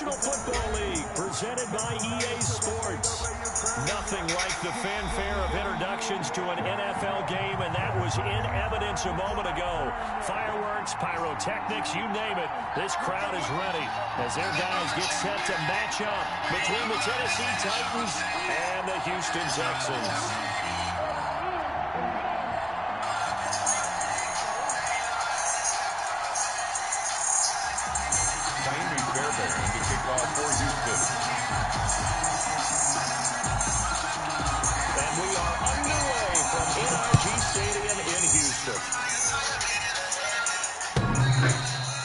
National Football League, presented by EA Sports. Nothing like the fanfare of introductions to an NFL game, and that was in evidence a moment ago. Fireworks, pyrotechnics, you name it. This crowd is ready as their guys get set to match up between the Tennessee Titans and the Houston Texans. For Houston. And we are underway from NRG Stadium in Houston.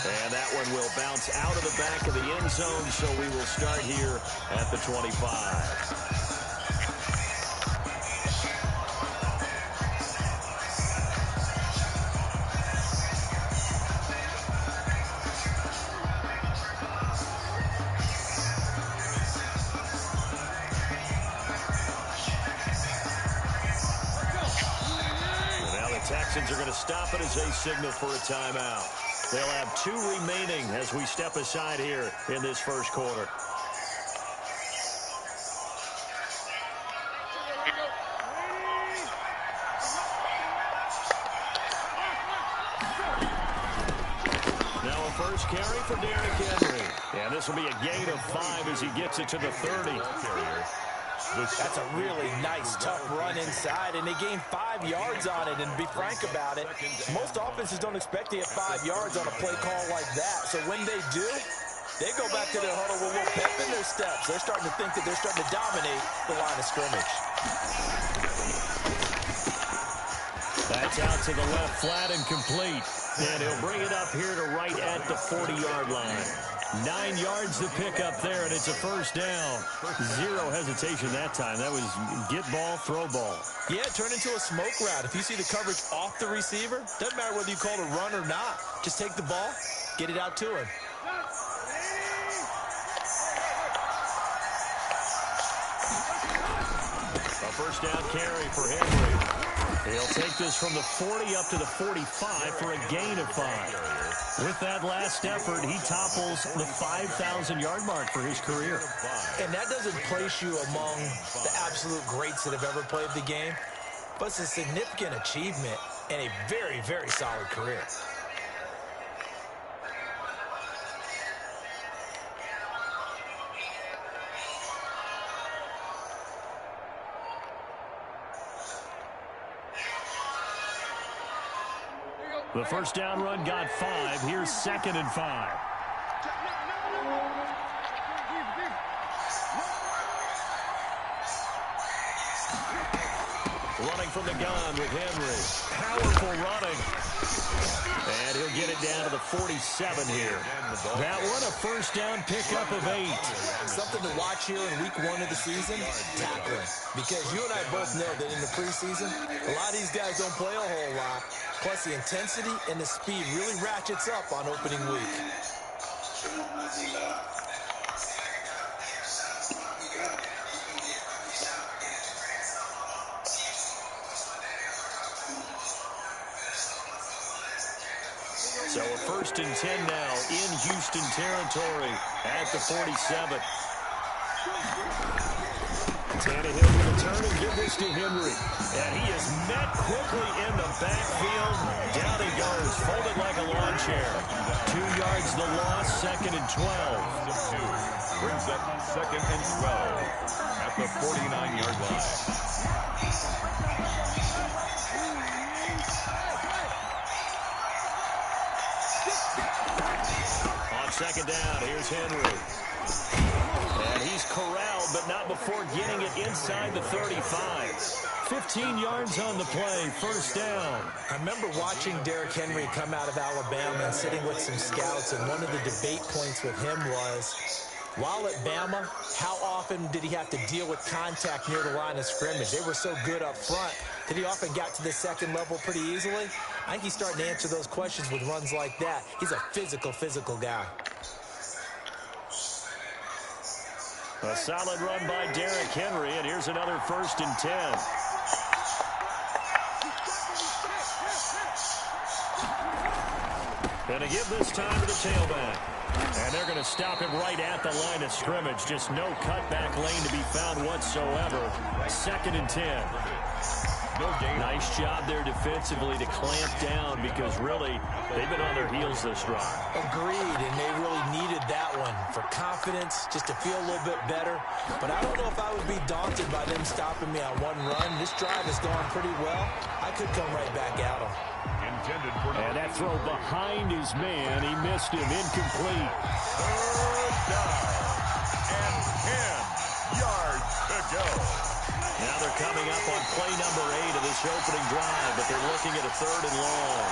And that one will bounce out of the back of the end zone, so we will start here at the 25. Texans are going to stop it as they signal for a timeout. They'll have 2 remaining as we step aside here in this first quarter. Now a first carry for Derrick Henry. And this will be a gain of 5 as he gets it to the 30. That's a really nice, tough run inside, and they gained 5 yards on it. And to be frank about it, most offenses don't expect to get 5 yards on a play call like that. So when they do, they go back to their huddle with a little pep in their steps. They're starting to think that they're starting to dominate the line of scrimmage. That's out to the left, flat and complete. And he'll bring it up here to right at the 40-yard line. 9 yards to pick up there, and it's a first down. 0 hesitation that time. That was get ball, throw ball. Yeah, turn into a smoke route. If you see the coverage off the receiver, doesn't matter whether you call it a run or not. Just take the ball, get it out to him. A first down carry for Henry. He'll take this from the 40 up to the 45 for a gain of 5. With that last effort, he topples the 5,000-yard mark for his career. And that doesn't place you among the absolute greats that have ever played the game, but it's a significant achievement and a very, very solid career. The first down run got 5. Here's 2nd and 5. Running from the gun with Henry. Powerful running. And he'll get it down to the 47 here. That one a first down pickup of 8. Something to watch here in week 1 of the season, tackling. Because you and I both know that in the preseason, a lot of these guys don't play a whole lot. Plus the intensity and the speed really ratchets up on opening week. So a 1st and 10 now in Houston territory at the 47. Tannehill with a turn and give this to Henry. And he is met quickly in the backfield. Down he goes, folded like a lawn chair. 2 yards the loss, 2nd and 12. Brings up 2nd and 12 at the 49-yard line. On 2nd down, here's Henry. And he's corralled, but not before getting it inside the 35. 15 yards on the play, first down. I remember watching Derrick Henry come out of Alabama and sitting with some scouts, and one of the debate points with him was, while at Bama, how often did he have to deal with contact near the line of scrimmage? They were so good up front that he often got to the 2nd level pretty easily. I think he's starting to answer those questions with runs like that. He's a physical guy. A solid run by Derrick Henry, and here's another 1st and 10. Going to give this time to the tailback. And they're going to stop him right at the line of scrimmage. Just no cutback lane to be found whatsoever. 2nd and 10. Nice job there defensively to clamp down because really they've been on their heels this drive. Agreed, and they really needed that one for confidence, just to feel a little bit better. But I don't know if I would be daunted by them stopping me on one run. This drive has gone pretty well. I could come right back at them. And that throw behind his man, he missed him, incomplete. 3rd down and 10 yards to go. Now they're coming up on play number 8 of this opening drive, but they're looking at a 3rd and long.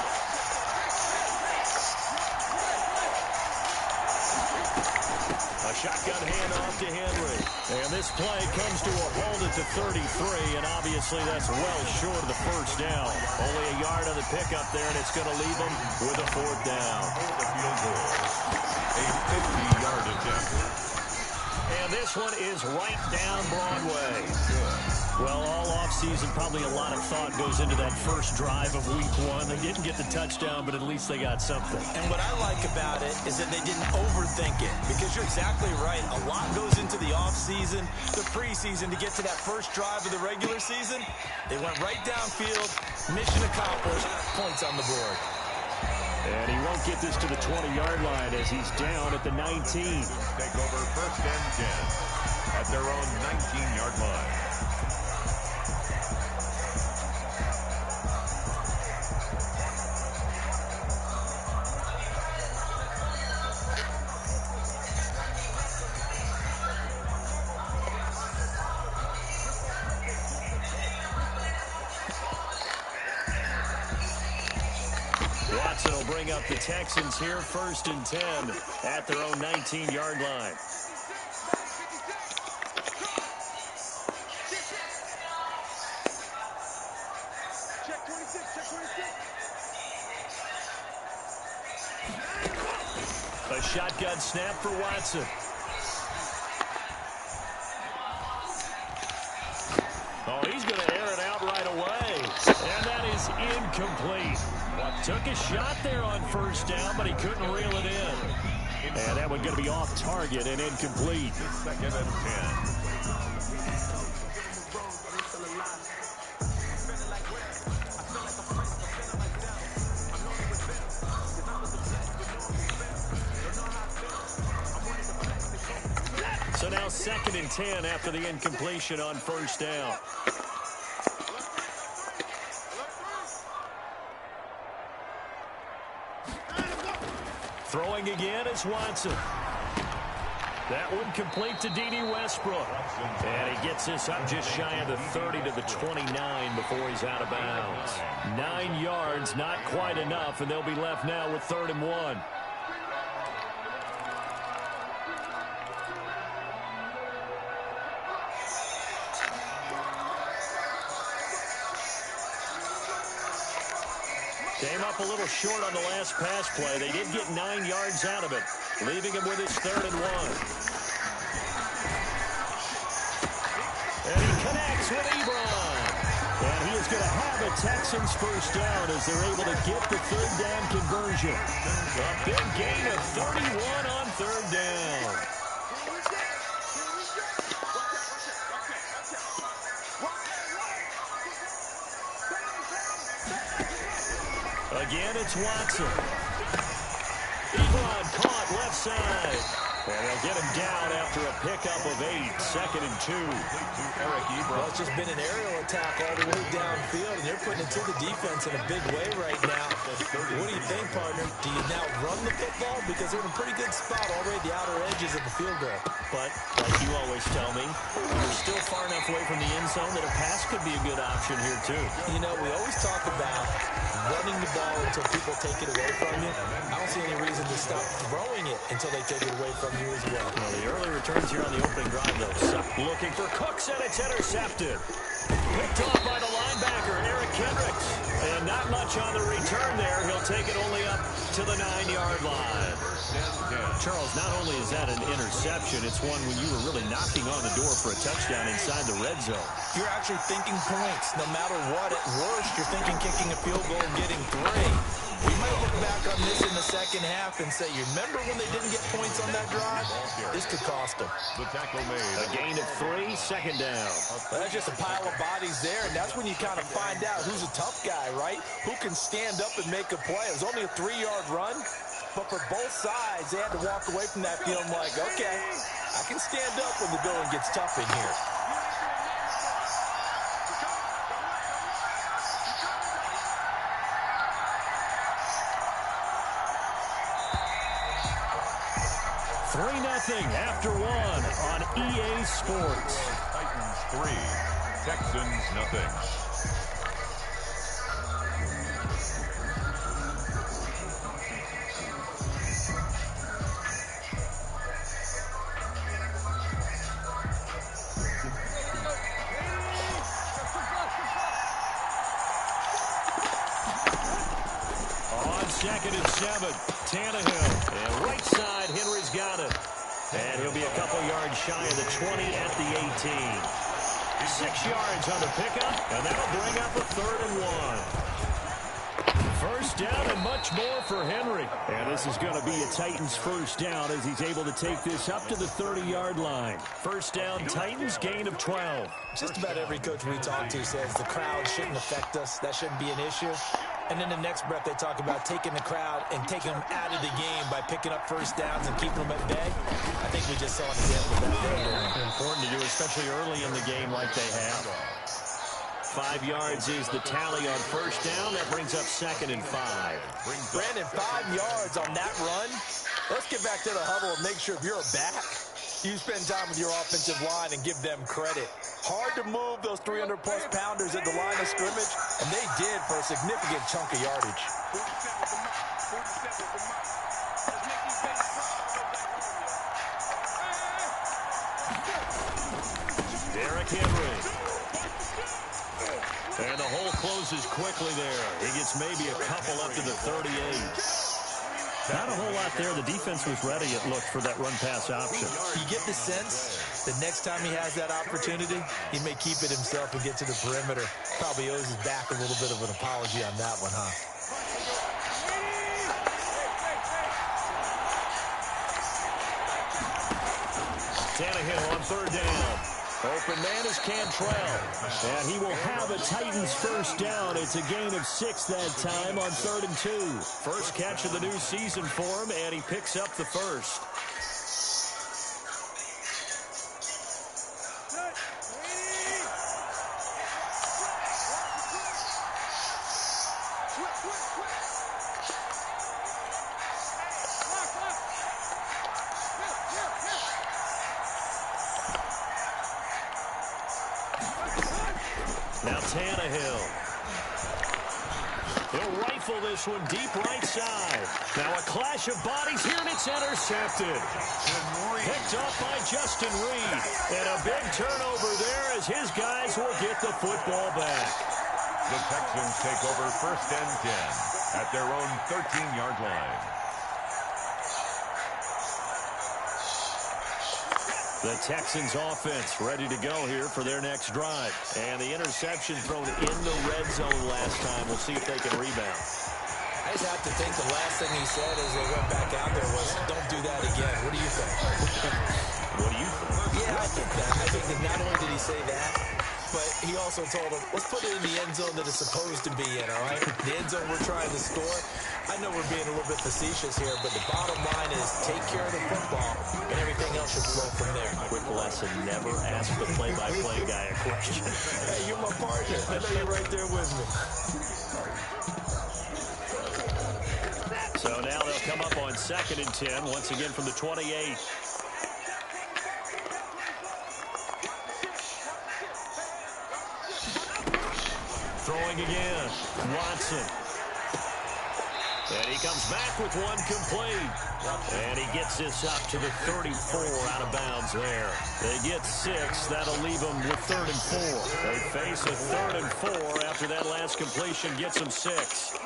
A shotgun handoff to Henry. And this play comes to a halt at the 33, and obviously that's well short of the 1st down. Only a yard on the pickup there, and it's going to leave them with a 4th down. The field goal. A 50-yard attempt. And this one is right down Broadway. Well, all offseason, probably a lot of thought goes into that first drive of week 1. They didn't get the touchdown, but at least they got something. And what I like about it is that they didn't overthink it, because you're exactly right. A lot goes into the offseason, the preseason, to get to that first drive of the regular season. They went right downfield, mission accomplished, points on the board. And he won't get this to the 20-yard line as he's down at the 19. Take over 1st and 10 at their own 19-yard line. Watson will bring up the Texans here, 1st and 10 at their own 19-yard line. A shotgun snap for Watson. Oh, he's going to air it out right away. And that is incomplete. Took a shot there on 1st down, but he couldn't reel it in. And that one going to be off target and incomplete. 2nd and 10. So now 2nd and 10 after the incompletion on 1st down. Throwing again is Watson. That one complete to D.D. Westbrook. And he gets this up just shy of the 30 to the 29 before he's out of bounds. 9 yards, not quite enough, and they'll be left now with 3rd and 1. Came up a little short on the last pass play. They did get 9 yards out of it, leaving him with his 3rd and 1. And he connects with Ebron. And he is going to have a Texans 1st down as they're able to get the 3rd down conversion. A big gain of 31 on 3rd down. Again, it's Watson. Ebron caught left side. And they'll get him down after a pickup of 8. 2nd and 2. Eric Ebron. Well, it's just been an aerial attack all the way downfield, and they're putting it to the defense in a big way right now. What do you think, partner? Do you now run the football? Because they're in a pretty good spot already, the outer edges of the field goal. But, like you always tell me, you're still far enough away from the end zone that a pass could be a good option here, too. You know, we always talk about running the ball until people take it away from you. I don't see any reason to stop throwing it until they take it away from you as well. Well, the early returns here on the opening drive, though. Looking for Cooks, and it's intercepted. Picked off by the linebacker, Eric Kendricks. And not much on the return there. He'll take it only up to the 9-yard line. Charles, not only is that an interception, it's one when you were really knocking on the door for a touchdown inside the red zone. You're actually thinking points. No matter what, at worst, you're thinking kicking a field goal and getting 3. We might look back on this in the second half and say, you remember when they didn't get points on that drive? This could cost them. The tackle made. A gain of 3, second down. Well, that's just a pile of bodies there, and that's when you kind of find out who's a tough guy, right? Who can stand up and make a play. It was only a 3-yard run, but for both sides, they had to walk away from that feeling like, okay, I can stand up when the going gets tough in here. Nothing after 1 on EA Sports. Titans 3, Texans nothing. On 2nd and 7, Tannehill. And right side, Henry's got it. And he'll be a couple yards shy of the 20 at the 18. 6 yards on the pickup, and that'll bring up a 3rd and 1. First down and much more for Henry. And this is going to be a Titans first down as he's able to take this up to the 30-yard line. First down, Titans, gain of 12. Just about every coach we talk to says the crowd shouldn't affect us. That shouldn't be an issue. And in the next breath, they talk about taking the crowd and taking them out of the game by picking up first downs and keeping them at bay. I think we just saw an example of that there. Important to do, especially early in the game like they have. 5 yards is the tally on first down. That brings up 2nd and 5. Brandon, 5 yards on that run. Let's get back to the huddle and make sure if you're a back, you spend time with your offensive line and give them credit. Hard to move those 300-plus pounders at the line of scrimmage, and they did for a significant chunk of yardage. Derrick Henry. And the hole closes quickly there. He gets maybe a couple up to the 38. Not a whole lot there. The defense was ready, it looked, for that run-pass option. You get the sense that next time he has that opportunity, he may keep it himself and get to the perimeter. Probably owes his back a little bit of an apology on that one, huh? Tannehill on 3rd down. Open man is Cantrell. And he will have a Titans first down. It's a gain of 6 that time on 3rd and 2. First catch of the new season for him, and he picks up the first. Now Tannehill. He'll rifle this one deep right side. Now a clash of bodies here, and it's intercepted. Picked off by Justin Reed. And a big turnover there as his guys will get the football back. The Texans take over 1st and 10 at their own 13-yard line. The Texans offense ready to go here for their next drive. And the interception thrown in the red zone last time. We'll see if they can rebound. I just have to think the last thing he said as they went back out there was, don't do that again. What do you think? What do you think? Yeah, I think that. I think that not only did he say that, but he also told them, let's put it in the end zone that it's supposed to be in, all right? The end zone we're trying to score. I know we're being a little bit facetious here, but the bottom line is take care of the football, and everything else should flow from there. Quick lesson, never ask the play-by-play guy a question. Hey, you're my partner. I know you're right there with me. So now they'll come up on 2nd and 10, once again from the 28. Throwing again, Watson. And he comes back with one complete. And he gets this up to the 34 out of bounds there. They get 6. That'll leave them with 3rd and 4. They face a 3rd and 4 after that last completion gets them 6.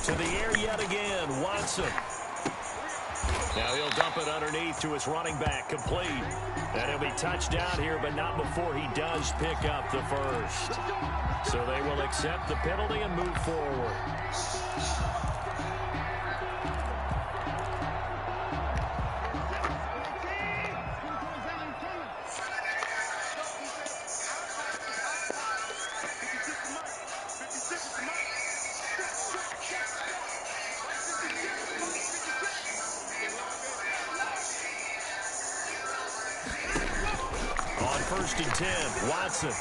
To the air yet again, Watson. Now he'll dump it underneath to his running back, complete. And he'll be touchdown here, but not before he does pick up the first. So they will accept the penalty and move forward. On 1st and 10, Watson.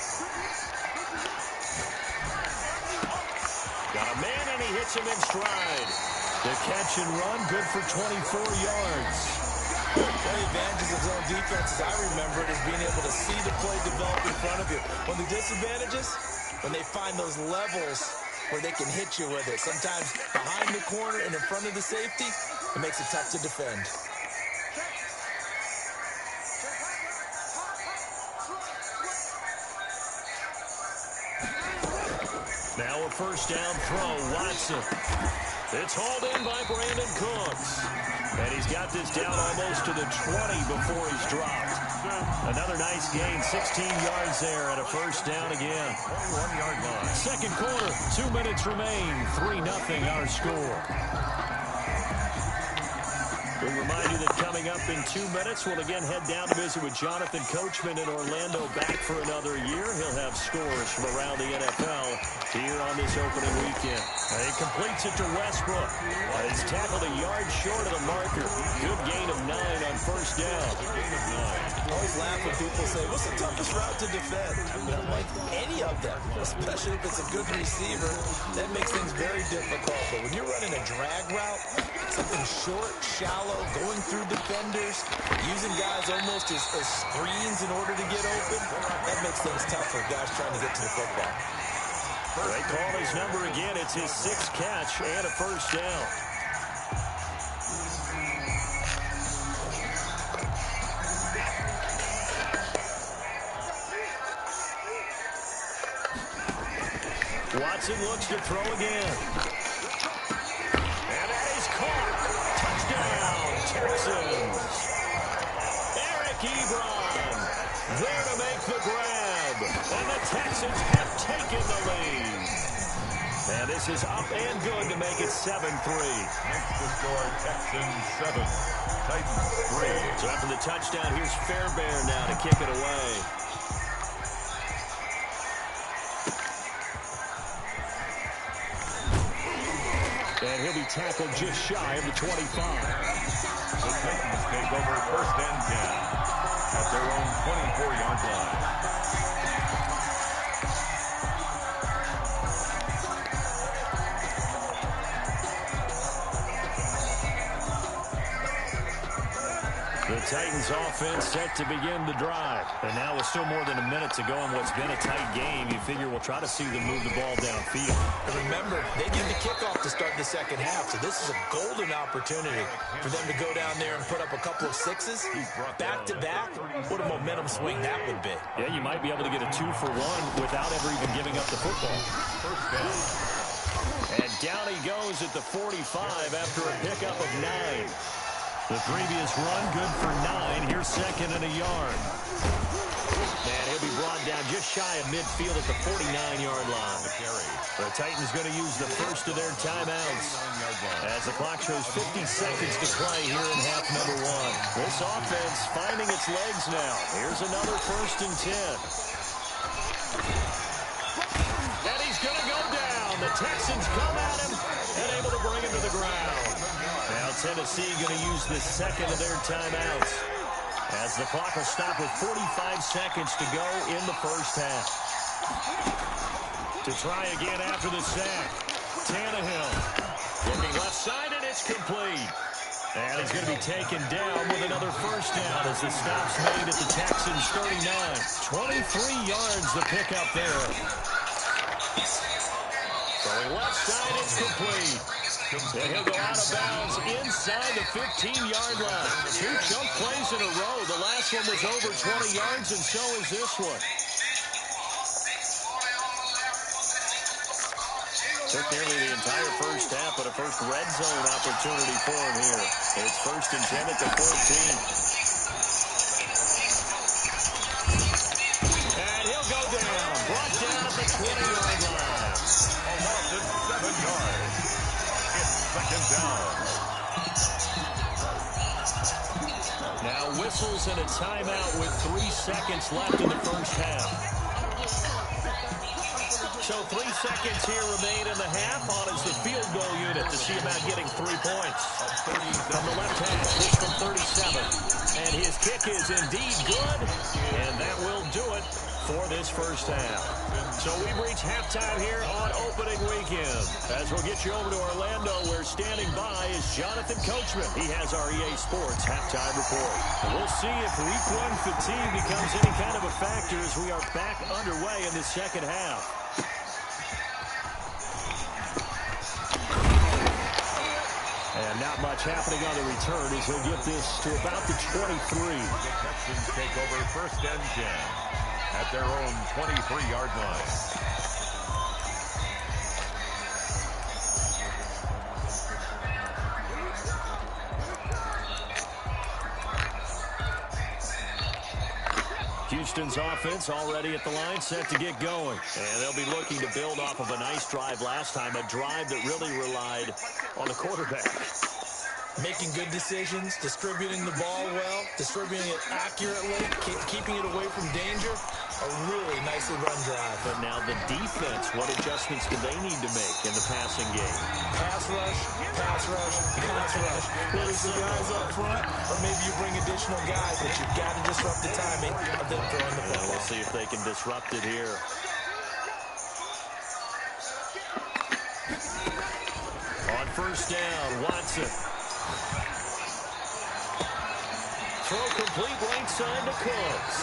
Got a man, and he hits him in stride. The catch and run, good for 24 yards. One of the advantages of zone defense, as I remember it, is being able to see the play develop in front of you. One of the disadvantages, when they find those levels where they can hit you with it. Sometimes behind the corner and in front of the safety, it makes it tough to defend. Now a first down throw, Watson. It's hauled in by Brandon Cooks. And he's got this down almost to the 20 before he's dropped. Another nice gain, 16 yards there, and a first down again. 21-yard line. Second quarter, 2 minutes remain, 3-0 our score. We remind you that coming up in 2 minutes, we'll again head down to visit with Jonathan Coachman in Orlando, back for another year. He'll have scores from around the NFL here on this opening weekend. He completes it to Westbrook. He's tackled a yard short of the marker. Good gain of 9 on first down. I always laugh when people say, what's the toughest route to defend? I mean, I'm like, any of them, especially if it's a good receiver. That makes things very difficult. But when you're running a drag route, something short, shallow, going through defenders, using guys almost as screens in order to get open, that makes things tough for guys trying to get to the football. They call his number again. It's his 6th catch and a first down. Watson looks to throw again. And that is caught. Touchdown, Texans. Eric Ebron there to make the grab. And the Texans have taken the lead. And this is up and good to make it 7-3. Makes the score Texans 7, Titans 3. So after the touchdown, here's Fairbairn now to kick it away. And he'll be tackled just shy of the 25. The Titans take over 1st and 10 at their own 24-yard line. The Titans offense set to begin the drive. And now with still more than a minute to go in what's been a tight game, you figure we'll try to see them move the ball downfield. And remember, they get the kickoff to start the second half, so this is a golden opportunity for them to go down there and put up a couple of sixes back-to-back. What a momentum swing that would be. Yeah, you might be able to get a 2-for-1 without ever even giving up the football. First down. And down he goes at the 45 after a pickup of 9. The previous run, good for 9. Here's 2nd and a yard. And he'll be brought down just shy of midfield at the 49-yard line. The Titans going to use the first of their timeouts as the clock shows 50 seconds to play here in half number 1. This offense finding its legs now. Here's another 1st and 10. And he's going to go down. The Texans come at him and able to bring him to the ground. Now Tennessee going to use the 2nd of their timeouts as the clock will stop with 45 seconds to go in the first half. To try again after the sack, Tannehill looking left side, and it's complete. And he's going to be taken down with another first down as the stop's made at the Texans 39. 23 yards the pickup there. Going left side, it's complete. And he'll go out of bounds inside the 15-yard line. 2 jump plays in a row. The last one was over 20 yards, and so is this one. Took nearly the entire first half, but a first red zone opportunity for him here. It's 1st and 10 at the 14. And he'll go down. Brought down at the 20-yard line. A loss of 7 yards. It's 2nd down. Now whistles and a timeout with 3 seconds left in the first half. So 3 seconds here remain in the half. On is the field goal unit to see about getting 3 points. From the left hash, this from 37. And his kick is indeed good. And that will do it for this first half. So we've reached halftime here on opening weekend. As we'll get you over to Orlando, where standing by is Jonathan Coachman. He has our EA Sports halftime report. And we'll see if week 1 fatigue becomes any kind of a factor as we are back underway in the second half. And not much happening on the return as he'll get this to about the 23. The Texans take over 1st and 10 at their own 23-yard line. Houston's offense already at the line, set to get going. And they'll be looking to build off of a nice drive last time, a drive that really relied on the quarterback. Making good decisions, distributing the ball well, distributing it accurately, keeping it away from danger. A really nicely run drive. But now the defense, what adjustments do they need to make in the passing game? Pass rush, pass rush, pass rush. Whether it's the guys up front, or maybe you bring additional guys, but you've got to disrupt the timing of them throwing the football. We'll see if they can disrupt it here. On 1st down, Watson. Throw complete right side to Cooks.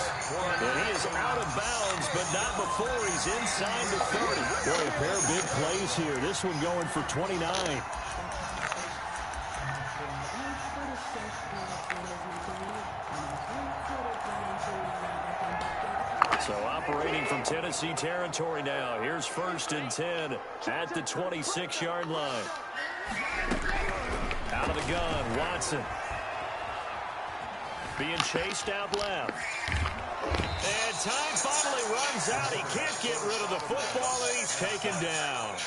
And he is out of bounds, but not before he's inside the 30. Boy, a pair of big plays here. This one going for 29. So operating from Tennessee territory now. Here's 1st and 10 at the 26-yard line. Out of the gun, Watson. Being chased out left. And time finally runs out. He can't get rid of the football, and he's taken down.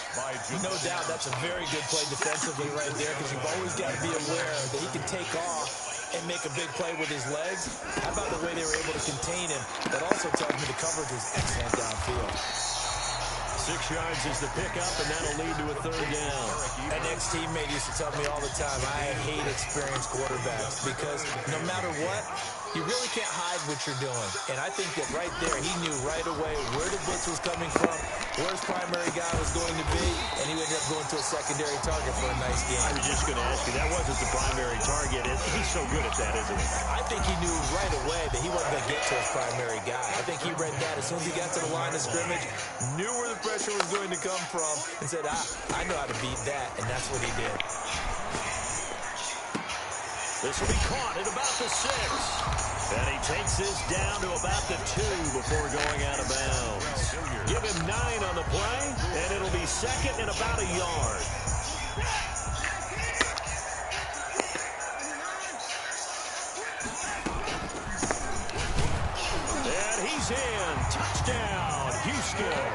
No doubt that's a very good play defensively right there, because you've always got to be aware that he can take off and make a big play with his legs. How about the way they were able to contain him? That also tells me the coverage was excellent downfield. 6 yards is the pickup, and that'll lead to a 3rd down. An ex-teammate used to tell me all the time, I hate experienced quarterbacks, because no matter what, you really can't hide what you're doing. And I think that right there, he knew right away where the blitz was coming from, where his primary guy was going to be, and he ended up going to a secondary target for a nice game. I was just going to ask you, that wasn't the primary target. He's so good at that, isn't he? I think he knew right away that he wasn't going to get to his primary guy. I think he read that as soon as he got to the line of scrimmage, knew where the pressure was going to come from, and said, I know how to beat that, and that's what he did. This will be caught at about the 6. And he takes this down to about the 2 before going out of bounds. Give him 9 on the play, and it'll be 2nd and about a yard. And he's in. Touchdown, Houston.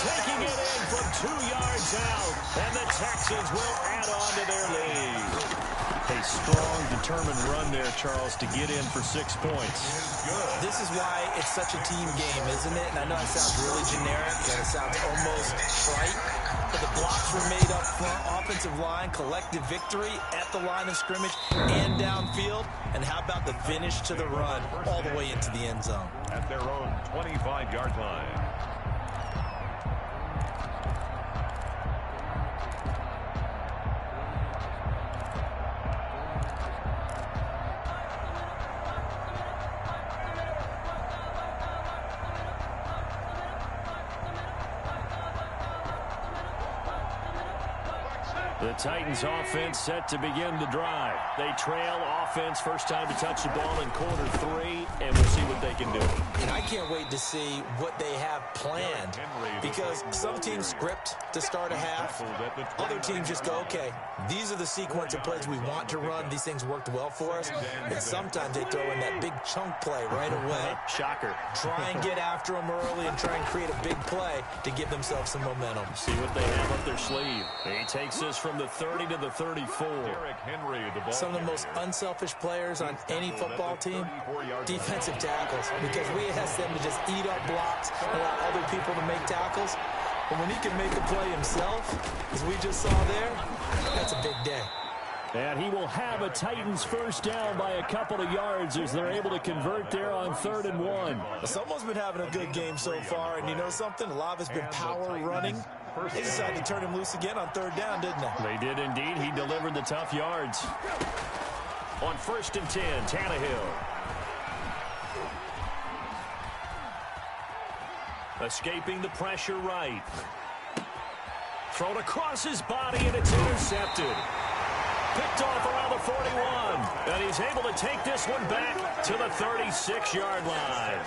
Taking it in from 2 yards out, and the Texans will add on to their lead. A strong, determined run there, Charles, to get in for 6 points. This is why it's such a team game, isn't it? And I know it sounds really generic, and it sounds almost trite, but the blocks were made up front, offensive line, collective victory at the line of scrimmage and downfield. And how about the finish to the run all the way into the end zone? At their own 25-yard line. The Titans offense set to begin the drive. They trail offense, first time to touch the ball in quarter 3, and we'll see what they can do. And I can't wait to see what they have planned, because some teams script to start a half. Other teams just go, okay, these are the sequence of plays we want to run. These things worked well for us. And sometimes they throw in that big chunk play right away. Shocker. Try and get after them early and try and create a big play to give themselves some momentum. See what they have up their sleeve. He takes this from the 30 to the 34. Some of the most unselfish players on any football team, defensive tackles, because we ask them to just eat up blocks, allow other people to make tackles. But when he can make a play himself, as we just saw there, that's a big day. And he will have a Titans first down by a couple of yards as they're able to convert there on 3rd and 1. Someone's been having a good game so far, and you know something? A lot of it's been power running. They decided to turn him loose again on 3rd down, didn't they? They did indeed. He delivered the tough yards. On 1st and 10, Tannehill. Escaping the pressure right. Thrown across his body, and it's intercepted. Picked off around the 41. And he's able to take this one back to the 36-yard line.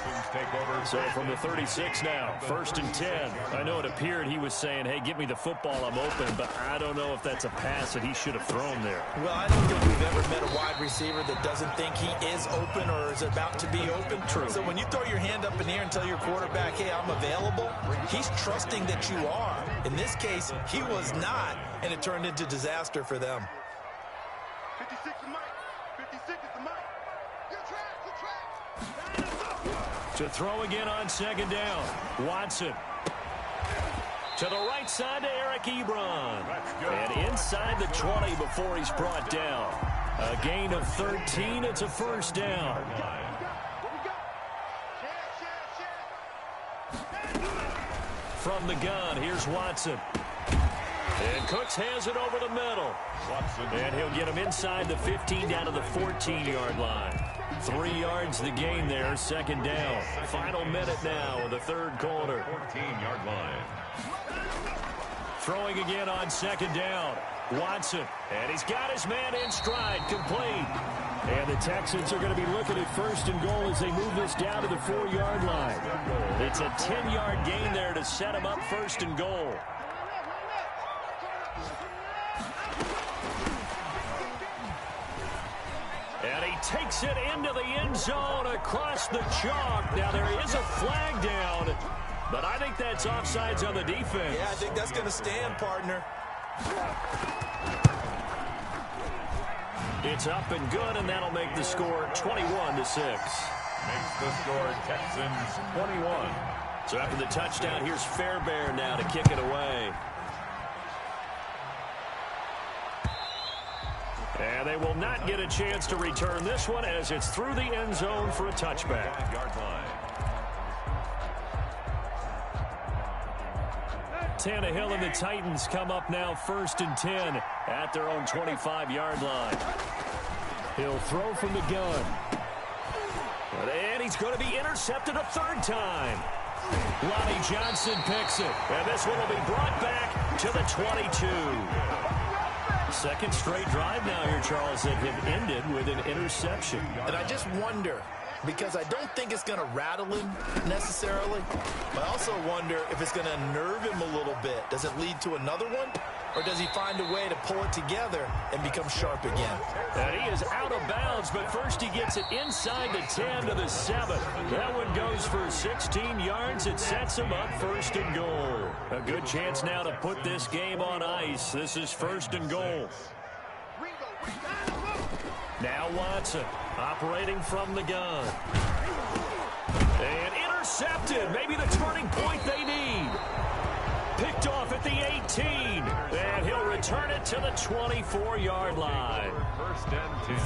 So from the 36 now, 1st and 10. I know it appeared he was saying, hey, give me the football, I'm open. But I don't know if that's a pass that he should have thrown there. Well, I don't think we've ever met a wide receiver that doesn't think he is open or is about to be open. True. So when you throw your hand up in the air and tell your quarterback, hey, I'm available, he's trusting that you are. In this case, he was not, and it turned into disaster for them. 56 is Mike. 56 is the Mike. Good track. To throw again on 2nd down. Watson. To the right side to Eric Ebron. And inside the 20 before he's brought down. A gain of 13. It's a first down. From the gun, here's Watson. And Cooks has it over the middle. And he'll get him inside the 15 down to the 14-yard line. 3 yards the gain there, 2nd down. Final minute now of the 3rd quarter. 14-yard line. Throwing again on 2nd down. Watson. And he's got his man in stride, complete. And the Texans are going to be looking at 1st and goal as they move this down to the 4-yard line. It's a 10-yard gain there to set him up 1st and goal. And he takes it into the end zone across the chalk. Now there is a flag down, but I think that's offsides on the defense. Yeah, I think that's going to stand, partner. It's up and good, and that'll make the score 21-6. Makes the score Texans 21. So after the touchdown, here's Fairbairn now to kick it away. And they will not get a chance to return this one as it's through the end zone for a touchback. 5-yard line. Tannehill and the Titans come up now 1st and 10 at their own 25-yard line. He'll throw from the gun. And he's going to be intercepted a 3rd time. Lonnie Johnson picks it. And this one will be brought back to the 22. 2nd straight drive now here, Charles, that have ended with an interception. And I just wonder, because I don't think it's going to rattle him necessarily, but I also wonder if it's going to nerve him a little bit. Does it lead to another one? Or does he find a way to pull it together and become sharp again? And he is out of bounds, but first he gets it inside the 10 to the 7. That one goes for 16 yards. It sets him up 1st and goal. A good chance now to put this game on ice. This is 1st and goal. Now Watson operating from the gun. And intercepted. Maybe the turning point they need. Picked off at the 18. And he'll return it to the 24-yard line.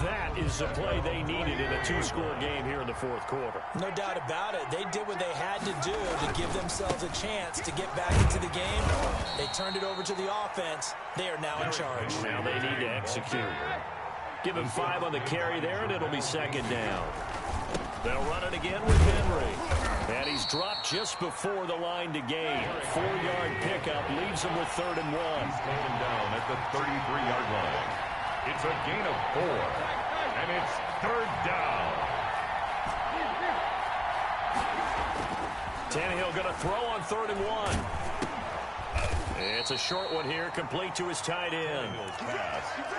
That is the play they needed in a 2-score game here in the 4th quarter. No doubt about it. They did what they had to do to give themselves a chance to get back into the game. They turned it over to the offense. They are now in charge. Now they need to execute. Give him 5 on the carry there, and it'll be 2nd down. They'll run it again with Henry. And he's dropped just before the line to gain. 4-yard pickup leaves him with 3rd and 1. He's taken down at the 33-yard line. It's a gain of 4, and it's 3rd down. Tannehill going to throw on 3rd and 1. It's a short one here, complete to his tight end.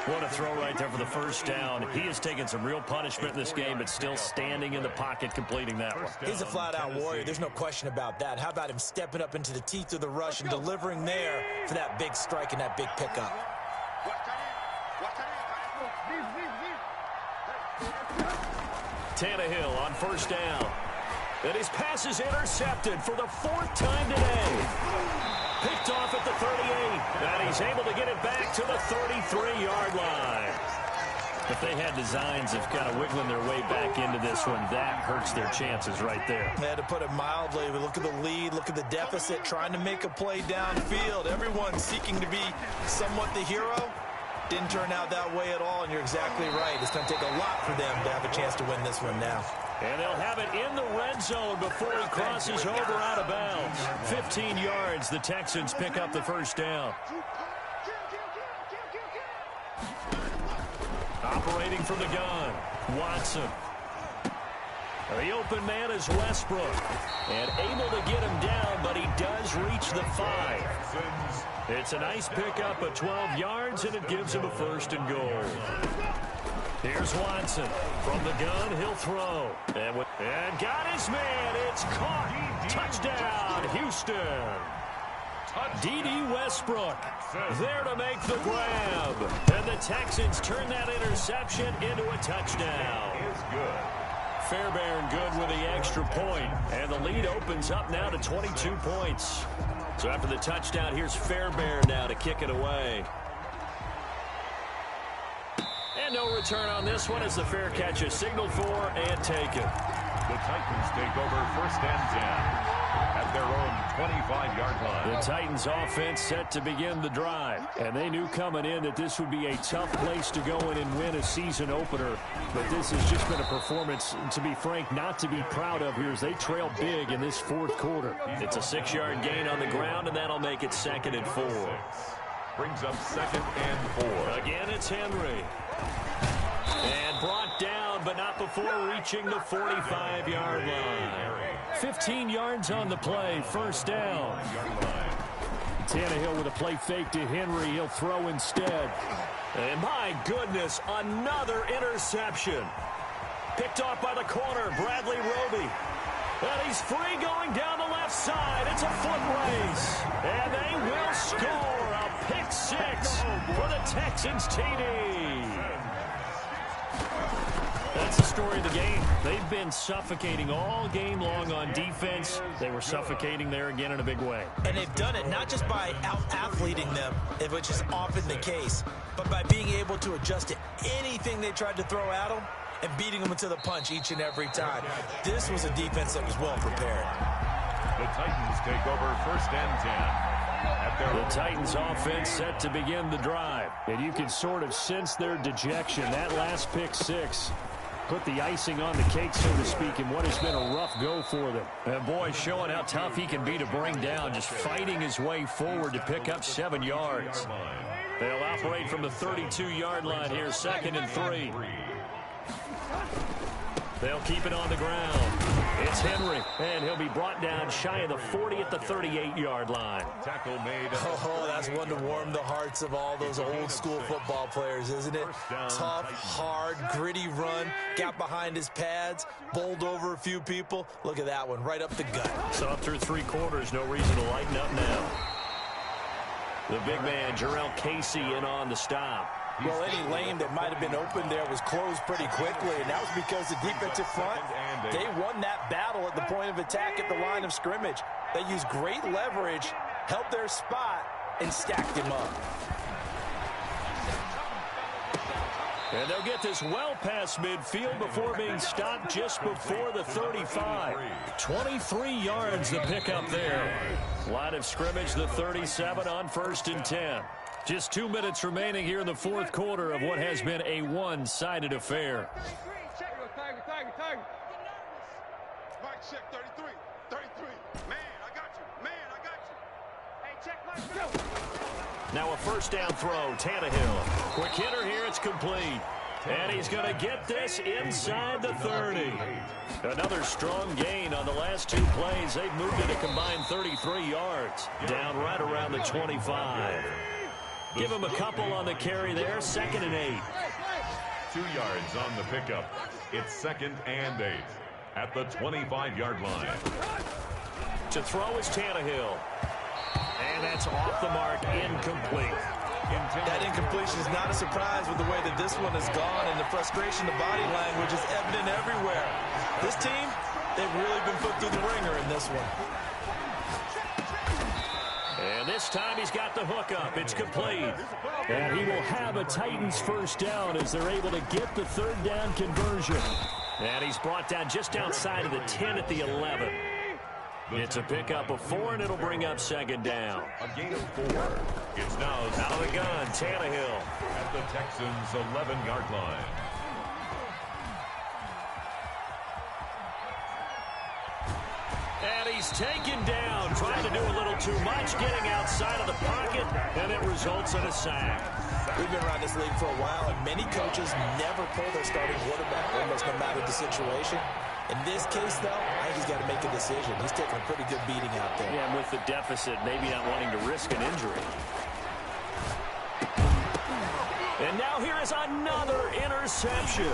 What a throw right there for the first down. He has taken some real punishment in this game, but still standing in the pocket, completing that one. He's a flat-out warrior. There's no question about that. How about him stepping up into the teeth of the rush and delivering there for that big strike and that big pickup? Tannehill on 1st down. And his pass is intercepted for the 4th time today. Picked off at the 38, and he's able to get it back to the 33-yard line. If they had designs of kind of wiggling their way back into this one, that hurts their chances right there. To put it mildly, we look at the lead, look at the deficit, trying to make a play downfield. Everyone seeking to be somewhat the hero. Didn't turn out that way at all, and you're exactly right. It's going to take a lot for them to have a chance to win this one now. And they'll have it in the red zone before he crosses over out of bounds. 15 yards, the Texans pick up the 1st down. Operating from the gun, Watson. The open man is Westbrook. And able to get him down, but he does reach the 5. It's a nice pickup of 12 yards, and it gives him a 1st and goal. Here's Watson. From the gun, he'll throw. And got his man. It's caught. Touchdown, Houston. D.D. Westbrook there to make the grab. And the Texans turn that interception into a touchdown. Is good. Fairbairn good with the extra point. And the lead opens up now to 22 points. So after the touchdown, here's Fairbairn now to kick it away. And no return on this one as the fair catch is signaled for and taken. The Titans take over 1st and 10 at their own 25-yard line. The Titans offense set to begin the drive. And they knew coming in that this would be a tough place to go in and win a season opener. But this has just been a performance, to be frank, not to be proud of here as they trail big in this 4th quarter. It's a 6-yard gain on the ground, and that'll make it 2nd and 4. Brings up 2nd and 4. Again, it's Henry. And brought down, but not before reaching the 45-yard line. 15 yards on the play, 1st down. Tannehill with a play fake to Henry. He'll throw instead. And my goodness, another interception. Picked off by the corner, Bradley Roby. And he's free going down the left side. It's a foot race. And they will score a pick 6 for the Texans TD. That's the story of the game. They've been suffocating all game long on defense. They were suffocating there again in a big way. And they've done it not just by out-athleting them, which is often the case, but by being able to adjust to anything they tried to throw at them and beating them into the punch each and every time. This was a defense that was well prepared. The Titans take over 1st and 10. The Titans offense set to begin the drive. And you can sort of sense their dejection. That last pick 6 put the icing on the cake, so to speak, in what has been a rough go for them. And boy, showing how tough he can be to bring down, just fighting his way forward to pick up 7 yards. They'll operate from the 32-yard line here, 2nd and 3. They'll keep it on the ground. It's Henry, and he'll be brought down shy of the 40 at the 38-yard line. Tackle made. Oh, that's one to warm the hearts of all those old-school football players, isn't it? Tough, hard, gritty run, got behind his pads, bowled over a few people. Look at that one, right up the gut. So up through 3 quarters, no reason to lighten up now. The big man, Jarrell Casey, in on the stop. Well, any lane that might have been open there was closed pretty quickly, and that was because the defensive front, they won that battle at the point of attack at the line of scrimmage. They used great leverage, held their spot, and stacked him up. And they'll get this well past midfield before being stopped just before the 35. 23 yards to pick up there. Line of scrimmage, the 37 on 1st and 10. Just 2 minutes remaining here in the 4th quarter of what has been a one-sided affair. Mike, check 33. 33. Man, I got you. Man, I got you. Hey, check my go. Now a first down throw, Tannehill. Quick hitter here, it's complete. And he's going to get this inside the 30. Another strong gain on the last two plays. They've moved it a combined 33 yards. Down right around the 25. Give him a couple on the carry there. 2nd and 8. 2 yards on the pickup. It's 2nd and 8 at the 25-yard line. To throw is Tannehill. And that's off the mark, incomplete. That incompletion is not a surprise with the way that this one has gone, and the frustration, the body language is evident everywhere. This team, they've really been put through the ringer in this one. And this time he's got the hook up. It's complete. And he will have a Titans first down as they're able to get the 3rd down conversion. And he's brought down just outside of the 10 at the 11. It's a pickup of 4, and it'll bring up 2nd down. A gain of 4. It's now out of the gun, Tannehill. At the Texans' 11-yard line. And he's taken down, trying to do a little too much, getting outside of the pocket, and it results in a sack. We've been around this league for a while, and many coaches never pull their starting quarterback, almost no matter the situation. In this case, though, I think he's got to make a decision. He's taking a pretty good beating out there. Yeah, and with the deficit, maybe not wanting to risk an injury. And now here is another interception.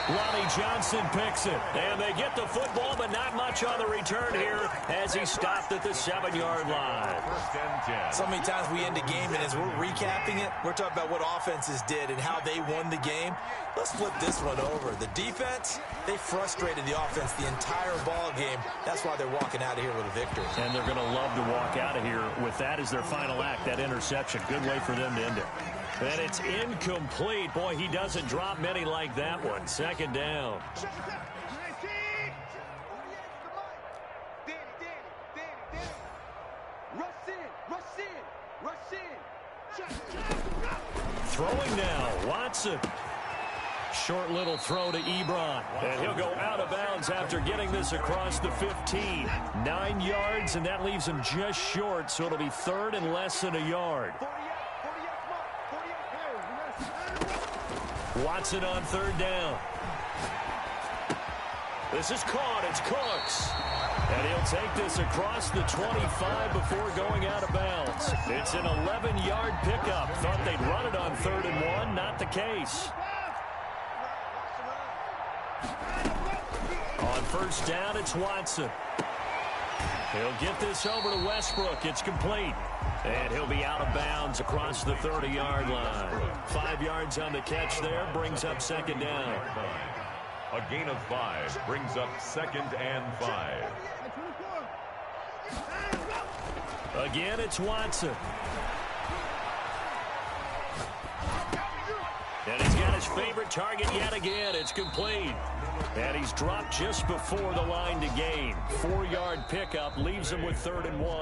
Lonnie Johnson picks it. And they get the football, but not much on the return here as he stopped at the 7-yard line. 1st and 10. So many times we end a game, and as we're recapping it, we're talking about what offenses did and how they won the game. Let's flip this one over. The defense, they frustrated the offense the entire ball game. That's why they're walking out of here with a victory. And they're going to love to walk out of here with that as their final act, that interception. Good way for them to end it. And it's incomplete. Boy, he doesn't drop many like that one. 2nd down. Throwing now, Watson. Short little throw to Ebron. And he'll go out of bounds after getting this across the 15. 9 yards, and that leaves him just short, so it'll be 3rd and less than a yard. Watson on 3rd down. This is caught. It's Cooks. And he'll take this across the 25 before going out of bounds. It's an 11-yard pickup. Thought they'd run it on 3rd and 1. Not the case. On 1st down, it's Watson. He'll get this over to Westbrook. It's complete. And he'll be out of bounds across the 30-yard line. 5 yards on the catch there. Brings up 2nd down. A gain of 5 brings up 2nd and 5. Again, it's Watson. And he's got his favorite target yet again. It's complete. And he's dropped just before the line to gain. 4-yard pickup leaves him with 3rd and 1.